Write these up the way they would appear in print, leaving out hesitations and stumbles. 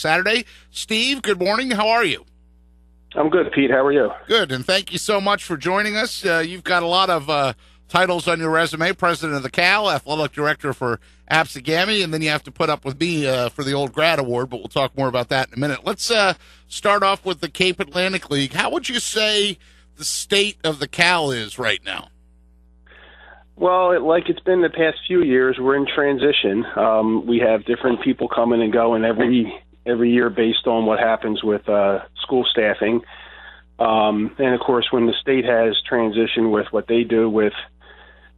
Saturday. Steve, good morning. How are you? I'm good, Pete. How are you? Good, and thank you so much for joining us. You've got a lot of titles on your resume: President of the Cal, Athletic Director for Absegami, and then you have to put up with me for the Old Grad Award, but we'll talk more about that in a minute. Let's start off with the Cape Atlantic League. How would you say the state of the Cal is right now? Well, like it's been the past few years, we're in transition. We have different people coming and going every year based on what happens with school staffing. And, of course, when the state has transitioned with what they do with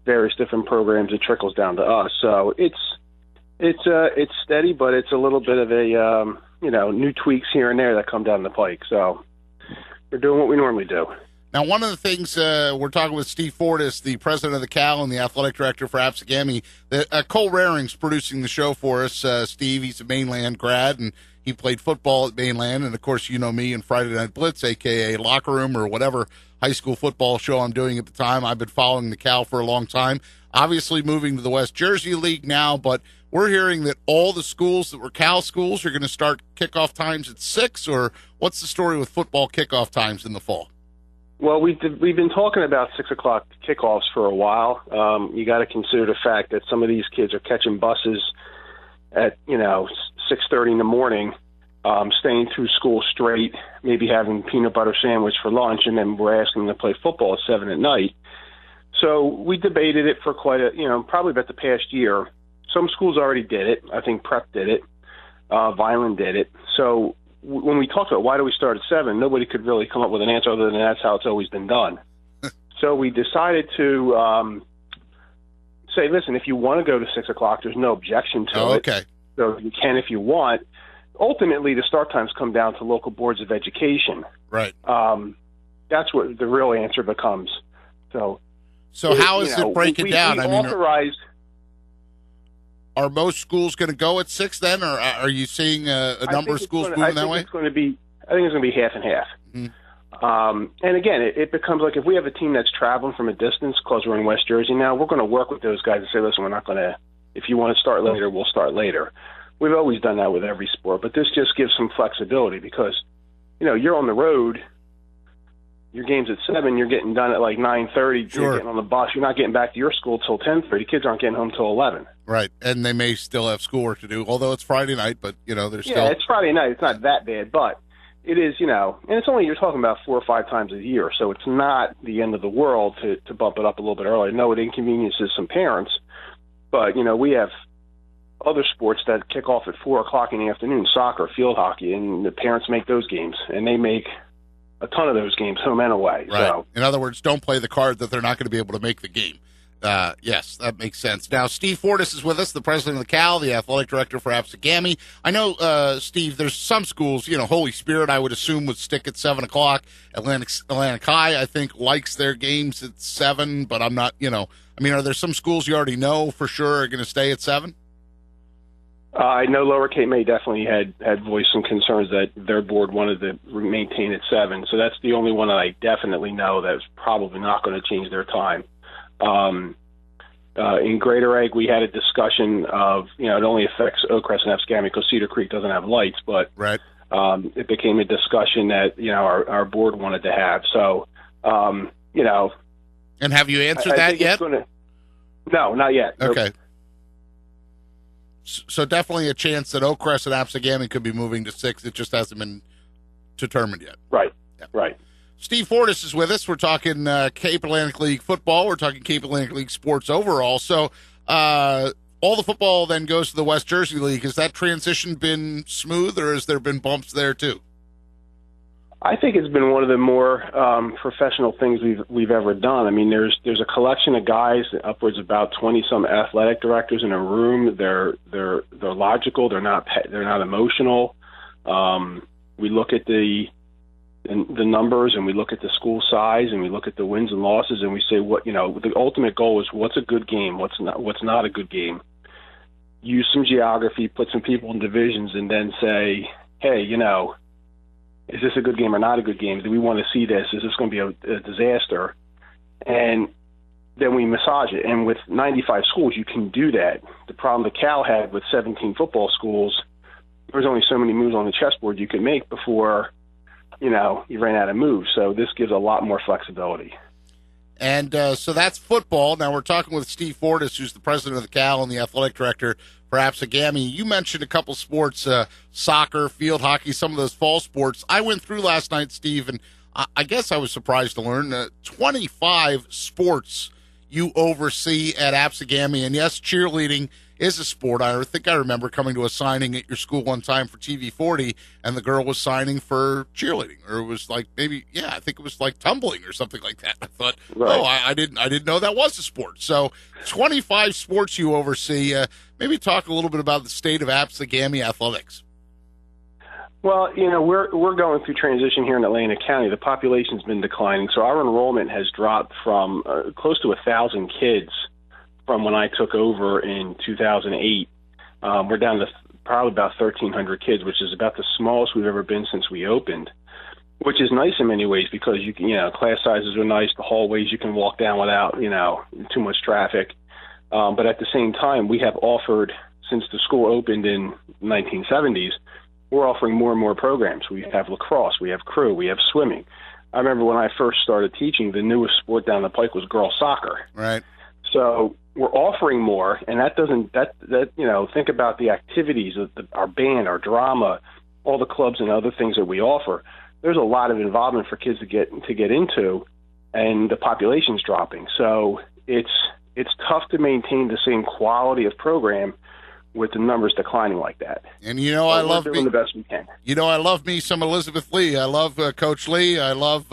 various different programs, it trickles down to us. So it's steady, but it's a little bit of a, new tweaks here and there that come down the pike. So we're doing what we normally do. Now, one of the things we're talking with Steve Fortis, the president of the Cal and the athletic director for Absegami. Cole Raring's producing the show for us. Steve, he's a Mainland grad, and he played football at Mainland. And, of course, you know me and Friday Night Blitz, a.k.a. Locker Room or whatever high school football show I'm doing at the time. I've been following the Cal for a long time, obviously moving to the West Jersey League now, but we're hearing that all the schools that were Cal schools are going to start kickoff times at 6, or what's the story with football kickoff times in the fall? Well, we've been talking about 6 o'clock kickoffs for a while. You got to consider the fact that some of these kids are catching buses at 6:30 in the morning, staying through school straight, maybe having peanut butter sandwich for lunch, and then we're asking them to play football at 7 at night. So we debated it for quite probably about the past year. Some schools already did it. I think Prep did it. Violin did it. So when we talked about why do we start at 7, nobody could really come up with an answer other than that's how it's always been done. So we decided to say, listen, if you want to go to 6 o'clock, there's no objection to it. Okay. So you can if you want. Ultimately, the start times come down to local boards of education. Right. That's what the real answer becomes. So how is it breaking down? We authorized. Are most schools going to go at 6 then, or are you seeing a number of schools moving that way? I think it's going to be half and half. Mm-hmm. And again, it becomes like if we have a team that's traveling from a distance, because we're in West Jersey now, we're going to work with those guys and say, listen, we're not going to, if you want to start later, we'll start later. We've always done that with every sport, but this just gives some flexibility because, you're on the road, your game's at 7, you're getting done at like 9:30, Sure. You're getting on the bus, you're not getting back to your school till 10:30, kids aren't getting home till 11. Right, and they may still have schoolwork to do, although it's Friday night, but, there's still... Yeah, it's Friday night, it's not that bad, but it is, and it's only, you're talking about 4 or 5 times a year, so it's not the end of the world to bump it up a little bit earlier. No, it inconveniences some parents, but, we have other sports that kick off at 4 o'clock in the afternoon, soccer, field hockey, and the parents make those games, and they make a ton of those games home and away. Right. So, in other words, don't play the card that they're not going to be able to make the game. Yes, that makes sense. Now, Steve Fortis is with us, the president of the Cal, the athletic director for Absegami. I know, Steve, there's some schools, Holy Spirit, I would assume, would stick at 7 o'clock. Atlantic High, I think, likes their games at 7, but I'm not, are there some schools you already know for sure are going to stay at 7? I know Lower Cape May definitely had voiced some concerns that their board wanted to maintain at 7. So that's the only one that I definitely know that's probably not going to change their time. In Greater Egg, we had a discussion of, it only affects Oakcrest and Absegami because Cedar Creek doesn't have lights, but right. It became a discussion that, our board wanted to have. So, And have you answered that yet? No, not yet. Okay. Nope. So definitely a chance that Oakcrest and Absegami could be moving to 6. It just hasn't been determined yet. Right, yeah. Right. Steve Fortis is with us. We're talking Cape Atlantic League football. We're talking Cape Atlantic League sports overall. So all the football then goes to the West Jersey League. Has that transition been smooth, or has there been bumps there too? I think it's been one of the more professional things we've ever done. I mean, there's a collection of guys, upwards of about 20 some athletic directors in a room. They're logical. They're not emotional. We look at the numbers, and we look at the school size, and we look at the wins and losses, and we say the ultimate goal is what's a good game, what's not a good game. Use some geography, put some people in divisions, and then say, hey, is this a good game or not a good game? Do we want to see this? Is this going to be a disaster? And then we massage it. And with 95 schools, you can do that. The problem the Cal had with 17 football schools, was only so many moves on the chessboard you could make before, you ran out of moves. So this gives a lot more flexibility. And so that's football. Now we're talking with Steve Fortis, who's the president of the Cal and the athletic director for Absegami. You mentioned a couple sports, soccer, field hockey, some of those fall sports. I went through last night, Steve, and I guess I was surprised to learn 25 sports you oversee at Absegami. And yes, cheerleading is a sport. I think I remember coming to a signing at your school one time for TV40, and the girl was signing for cheerleading, or it was like I think it was like tumbling or something like that. I thought, right. I didn't know that was a sport. So 25 sports you oversee. Maybe talk a little bit about the state of Absegami Athletics. Well, we're going through transition here in Atlantic County. The population's been declining, so our enrollment has dropped from close to 1,000 kids from when I took over in 2008. We're down to probably about 1,300 kids, which is about the smallest we've ever been since we opened, which is nice in many ways because class sizes are nice. The hallways you can walk down without, too much traffic. But at the same time, we have offered, since the school opened in the 1970s, we're offering more and more programs. We have lacrosse, we have crew, we have swimming. I remember when I first started teaching, the newest sport down the pike was girls soccer. Right. So we're offering more, and think about the activities of our band, our drama, all the clubs and other things that we offer. There's a lot of involvement for kids to get into, and the population's dropping. So it's tough to maintain the same quality of program with the numbers declining like that. And I love doing the best we can. I love me some Elizabeth Lee. I love Coach Lee. I love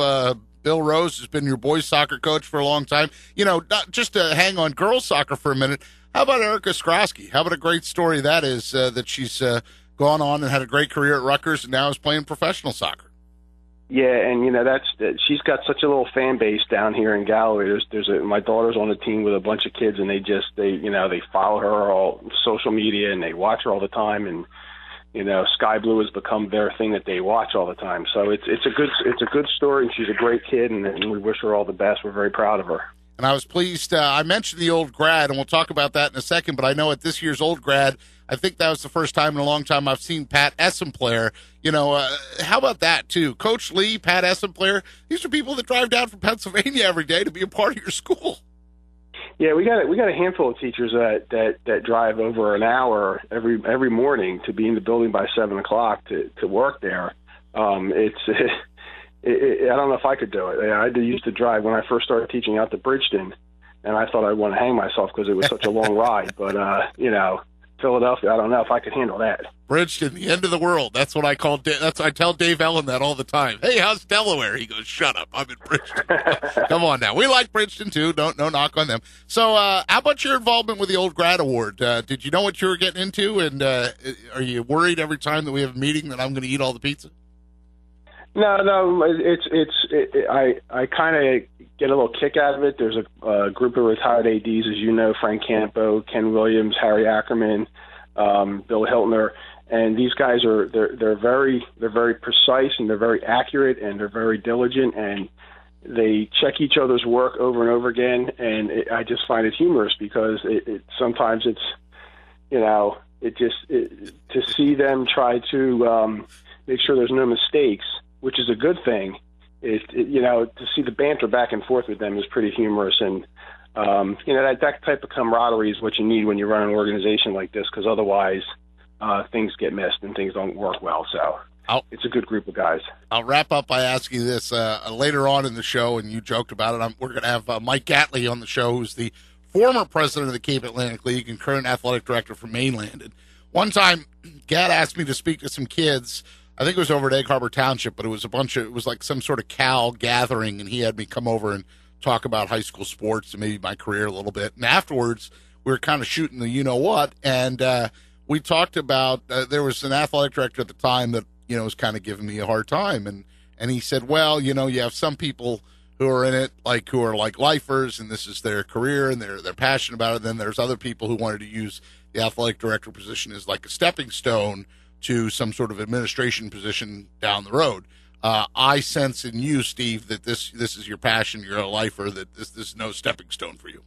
Bill Rose has been your boys soccer coach for a long time. Not just to hang on girls soccer for a minute. How about Erica Skrosky? How about a great story that is, that she's gone on and had a great career at Rutgers and now is playing professional soccer. Yeah, and she's got such a little fan base down here in Galloway. My daughter's on the team with a bunch of kids, and they follow her all social media and they watch her all the time, and Sky Blue has become their thing that they watch all the time. So it's a good story, and she's a great kid, and we wish her all the best. We're very proud of her. And I was pleased. I mentioned the old grad, and we'll talk about that in a second. But I know at this year's old grad, I think that was the first time in a long time I've seen Pat Essenplayer. How about that too? Coach Lee, Pat Essenplayer. These are people that drive down from Pennsylvania every day to be a part of your school. Yeah, we got a handful of teachers that drive over an hour every morning to be in the building by 7:00 to work there. I don't know if I could do it. I used to drive when I first started teaching out to Bridgeton, and I thought I'd want to hang myself because it was such a long ride. But Philadelphia, I don't know if I could handle that. Bridgeton, the end of the world. That's what I call. I tell Dave Ellen that all the time. Hey, how's Delaware? He goes, "Shut up, I'm in Bridgeton." Come on now, we like Bridgeton too. No knock on them. So, how about your involvement with the Old Grad Award? Did you know what you were getting into, and are you worried every time that we have a meeting that I'm going to eat all the pizza? No. I kind of get a little kick out of it. There's a group of retired ADs, as you know, Frank Campo, Ken Williams, Harry Ackerman, Bill Hiltner, and these guys they're very precise, and they're very accurate, and they're very diligent, and they check each other's work over and over again. And I just find it humorous because sometimes it's to see them try to make sure there's no mistakes, which is a good thing. To see the banter back and forth with them is pretty humorous, and that type of camaraderie is what you need when you run an organization like this, because otherwise things get missed and things don't work well. So it's a good group of guys. I'll wrap up by asking you this later on in the show, and you joked about it. We're going to have Mike Gatley on the show, who's the former president of the Cape Atlantic League and current athletic director for Mainland. And one time, Gat asked me to speak to some kids. I think it was over at Egg Harbor Township, but it was like some sort of Cal gathering, and he had me come over and talk about high school sports and maybe my career a little bit. And afterwards, we were kind of shooting the you-know-what, and we talked about there was an athletic director at the time that, was kind of giving me a hard time. And he said, well, you have some people who are in it, who are like lifers, and this is their career, and they're passionate about it. And then there's other people who wanted to use the athletic director position as like a stepping stone to some sort of administration position down the road. I sense in you, Steve, that this is your passion. You're a lifer. That this is no stepping stone for you.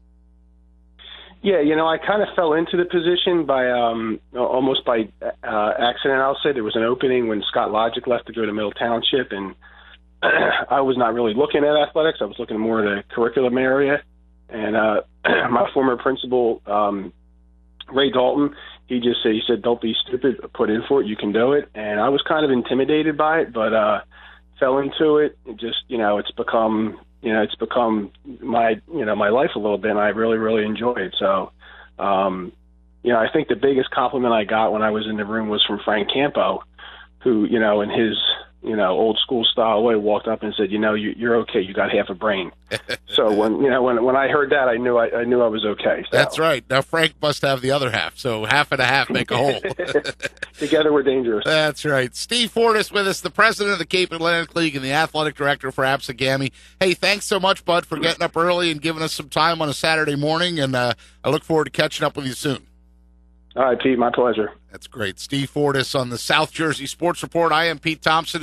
Yeah, I kind of fell into the position by almost by accident, I'll say. There was an opening when Scott Logic left to go to Middle Township, and I was not really looking at athletics. I was looking more at the curriculum area. And my former principal, Ray Dalton, he said, don't be stupid, put in for it, you can do it. And I was kind of intimidated by it, but fell into it. It just, it's become my, my life a little bit, and I really, really enjoy it. So, I think the biggest compliment I got when I was in the room was from Frank Campo, who, in his, old school style way, walked up and said, you're okay. You got half a brain. So when I heard that, I knew I was okay. So. That's right. Now Frank must have the other half. So half and a half make a whole. Together we're dangerous. That's right. Steve Fortis with us, the president of the Cape Atlantic League and the athletic director for Absegami. Hey, thanks so much, bud, for getting up early and giving us some time on a Saturday morning. And I look forward to catching up with you soon. All right, Pete, my pleasure. That's great. Steve Fortis on the South Jersey Sports Report. I am Pete Thompson.